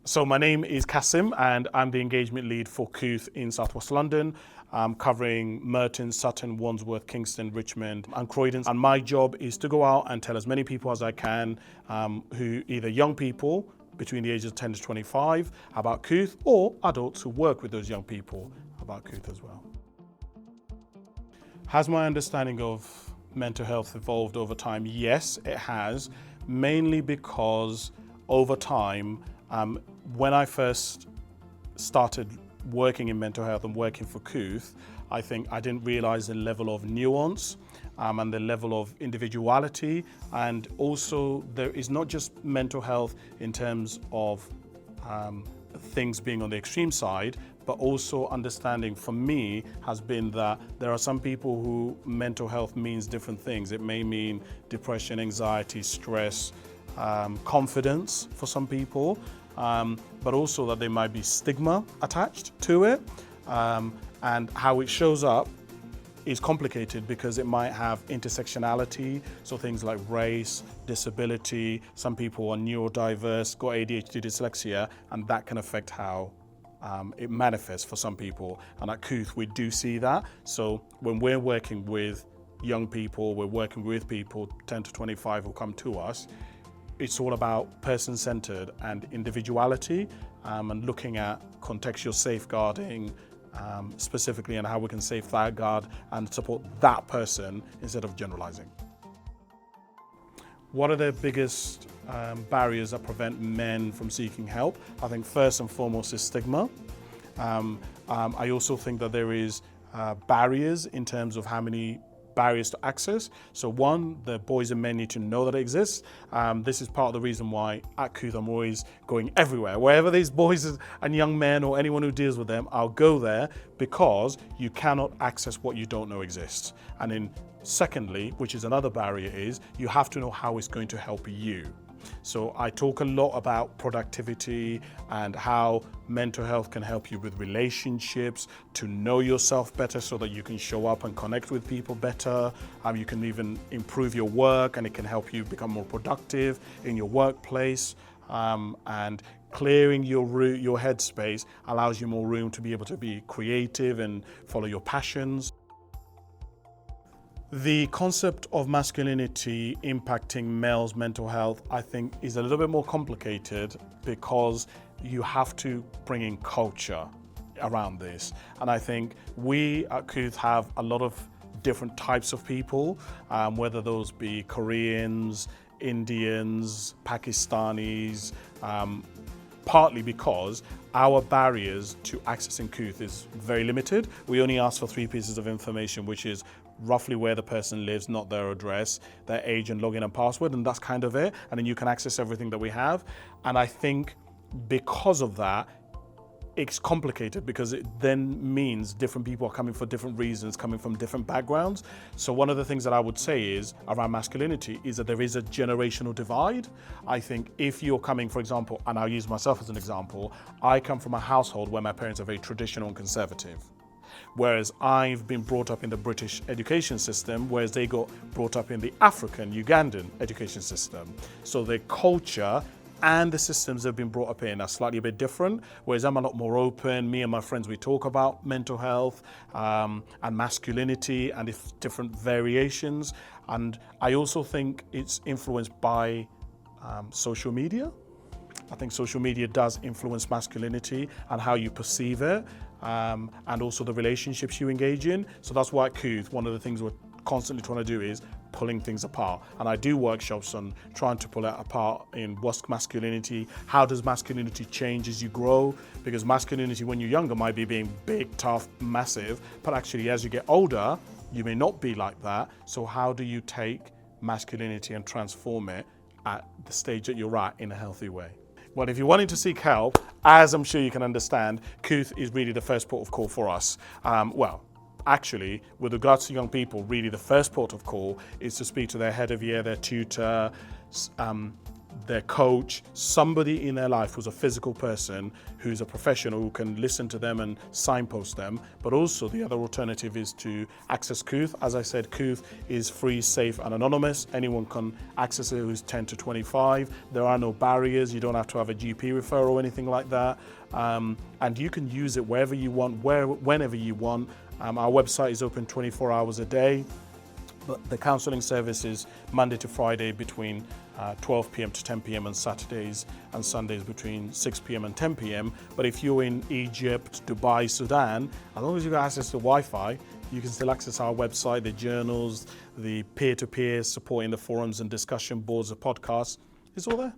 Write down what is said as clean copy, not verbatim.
So my name is Cassim and I'm the engagement lead for Kooth in Southwest London. I'm covering Merton, Sutton, Wandsworth, Kingston, Richmond and Croydon. And my job is to go out and tell as many people as I can, who either young people between the ages of 10 to 25 about Kooth, or adults who work with those young people about Kooth as well. Has my understanding of mental health evolved over time? Yes, it has, mainly because over time, when I first started working in mental health and working for Kooth, I think I didn't realize the level of nuance and the level of individuality, and also there is not just mental health in terms of things being on the extreme side, but also understanding for me has been that there are some people who mental health means different things. It may mean depression, anxiety, stress, confidence for some people, but also that there might be stigma attached to it, and how it shows up is complicated because it might have intersectionality, so things like race, disability, some people are neurodiverse, got ADHD, dyslexia, and that can affect how it manifests for some people. And at Kooth, we do see that. So when we're working with young people, we're working with people 10 to 25 who come to us, it's all about person-centered and individuality, and looking at contextual safeguarding, specifically, and how we can safeguard and support that person instead of generalizing. What are the biggest barriers that prevent men from seeking help? I think first and foremost is stigma. I also think that there is barriers in terms of how many barriers to access. So one, the boys and men need to know that it exists. This is part of the reason why at Kooth I'm always going everywhere. Wherever these boys and young men or anyone who deals with them, I'll go there, because you cannot access what you don't know exists. And then secondly, which is another barrier, is you have to know how it's going to help you. So I talk a lot about productivity and how mental health can help you with relationships, to know yourself better so that you can show up and connect with people better. You can even improve your work, and it can help you become more productive in your workplace. And clearing your headspace allows you more room to be able to be creative and follow your passions. The concept of masculinity impacting males' mental health, I think, is a little bit more complicated because you have to bring in culture around this. And I think we at Kooth have a lot of different types of people, whether those be Koreans, Indians, Pakistanis, partly because our barriers to accessing Kooth is very limited. We only ask for 3 pieces of information, which is roughly where the person lives, not their address, their age and login and password, and that's kind of it. And then you can access everything that we have. And I think because of that, it's complicated because it then means different people are coming for different reasons, coming from different backgrounds. So one of the things that I would say is around masculinity is that there is a generational divide. I think if you're coming, for example, and I'll use myself as an example, I come from a household where my parents are very traditional and conservative. Whereas I've been brought up in the British education system, whereas they got brought up in the African, Ugandan education system. So their culture and the systems they've been brought up in are slightly a bit different, whereas I'm a lot more open. Me and my friends, we talk about mental health and masculinity and its different variations. And I also think it's influenced by social media. I think social media does influence masculinity and how you perceive it, and also the relationships you engage in. So that's why at Kooth, one of the things we're constantly trying to do is pulling things apart. And I do workshops on trying to pull it apart in what's masculinity, how does masculinity change as you grow? Because masculinity when you're younger might be being big, tough, massive, but actually as you get older, you may not be like that. So how do you take masculinity and transform it at the stage that you're at in a healthy way? Well, if you're wanting to seek help, as I'm sure you can understand, Kooth is really the first port of call for us. Actually, with regards to young people, really the first port of call is to speak to their head of year, their tutor, their coach, somebody in their life who's a physical person, who's a professional, who can listen to them and signpost them. But also the other alternative is to access Kooth. As I said, Kooth is free, safe and anonymous. Anyone can access it who's 10 to 25. There are no barriers. You don't have to have a GP referral or anything like that. And you can use it wherever you want, whenever you want. Our website is open 24 hours a day. But the counselling service is Monday to Friday between 12 p.m. to 10 p.m. and Saturdays and Sundays between 6 p.m. and 10 p.m. But if you're in Egypt, Dubai, Sudan, as long as you've got access to Wi-Fi, you can still access our website, the journals, the peer-to-peer support in the forums and discussion boards, the podcasts. It's all there.